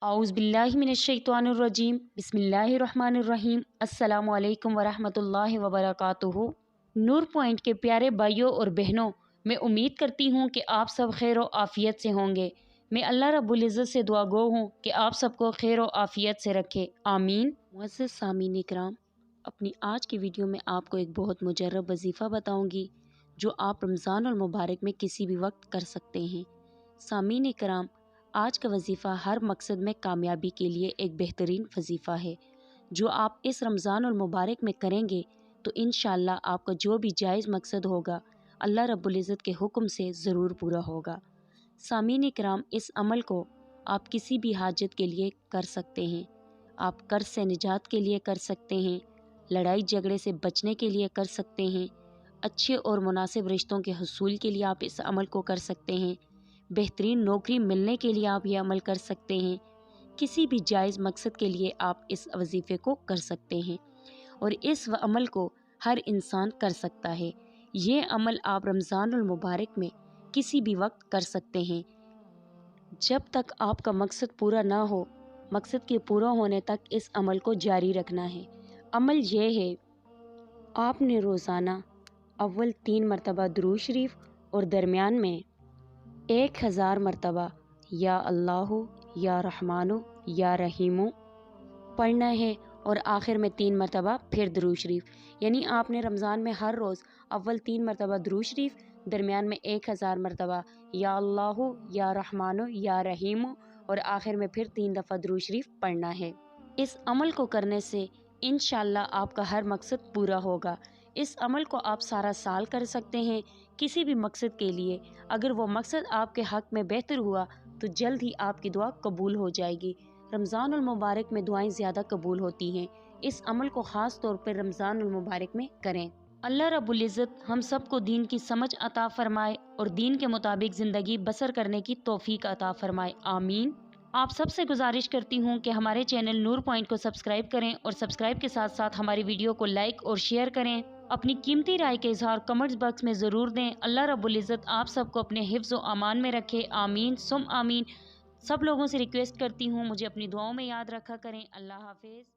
औज़ु बिल्लाहि मिनश्शैतानिर्रजीम बिस्मिल्लाहिर्रहमानिर्रहीम अस्सलामु अलैकुम वरहमतुल्लाहि वबरकातुहू। नूर पॉइंट के प्यारे भाइयों और बहनों, मैं उम्मीद करती हूँ कि आप सब खैर व आफ़ियत से होंगे। मैं अल्लाह रब्बुल इज़्ज़त से दुआ गो हूँ कि आप सबको खैर व आफ़ियत से रखे, आमीन। मुअज़्ज़ज़ सामीन इकराम, अपनी आज की वीडियो में आपको एक बहुत मुजर्रब वजीफ़ा बताऊँगी जो आप रमज़ान और मुबारक में किसी भी वक्त कर सकते हैं। सामीन इकराम, आज का वजीफ़ा हर मकसद में कामयाबी के लिए एक बेहतरीन वजीफ़ा है जो आप इस रमज़ान और मुबारक में करेंगे तो इंशाअल्लाह आपका जो भी जायज़ मकसद होगा अल्लाह रब्बुल इज़्ज़त के हुक्म से ज़रूर पूरा होगा। सामीन इकराम, इस अमल को आप किसी भी हाजत के लिए कर सकते हैं। आप कर्ज से निजात के लिए कर सकते हैं, लड़ाई झगड़े से बचने के लिए कर सकते हैं, अच्छे और मुनासिब रिश्तों के हसूल के लिए आप इस अमल को कर सकते हैं, बेहतरीन नौकरी मिलने के लिए आप ये अमल कर सकते हैं, किसी भी जायज़ मकसद के लिए आप इस वजीफ़े को कर सकते हैं और इस अमल को हर इंसान कर सकता है। ये अमल आप रमज़ान और मुबारक में किसी भी वक्त कर सकते हैं। जब तक आपका मकसद पूरा ना हो, मकसद के पूरा होने तक इस अमल को जारी रखना है। अमल ये है, आपने रोज़ाना अव्वल 3 मरतबा दुरूद शरीफ और दरमियान में 1000 मरतबा या अल्लाह या रहमानो या रहीमो पढ़ना है और आखिर में 3 मरतबा फिर दुरूद शरीफ। यानी आपने रमज़ान में हर रोज़ अव्वल 3 मरतबा दुरूद शरीफ, दरमियान में 1000 मरतबा या अल्लाह या रहमानो या रहीमो और आखिर में फिर 3 दफ़ा दुरूद शरीफ पढ़ना है। इस अमल को करने से इंशाअल्लाह आपका हर मकसद पूरा होगा। इस अमल को आप सारा साल कर सकते हैं किसी भी मकसद के लिए। अगर वो मकसद आपके हक़ में बेहतर हुआ तो जल्द ही आपकी दुआ कबूल हो जाएगी। रमज़ान और मुबारक में दुआएं ज़्यादा कबूल होती हैं। इस अमल को ख़ास तौर पर रमज़ान और मुबारक में करें। अल्लाह रब्बुल इज़्ज़त हम सबको दीन की समझ अता फ़रमाए और दीन के मुताबिक ज़िंदगी बसर करने की तौफ़ीक अता फ़रमाए, आमीन। आप सबसे गुजारिश करती हूँ कि हमारे चैनल नूर पॉइंट को सब्सक्राइब करें और सब्सक्राइब के साथ साथ हमारी वीडियो को लाइक और शेयर करें। अपनी कीमती राय के इज़हार कमेंट्स बॉक्स में ज़रूर दें। अल्लाह रब्बुल इज़्ज़त आप सबको अपने हिफ्ज़ व अमान में रखे, आमीन सुम आमीन। सब लोगों से रिक्वेस्ट करती हूँ मुझे अपनी दुआओं में याद रखा करें। अल्लाह हाफ़िज़।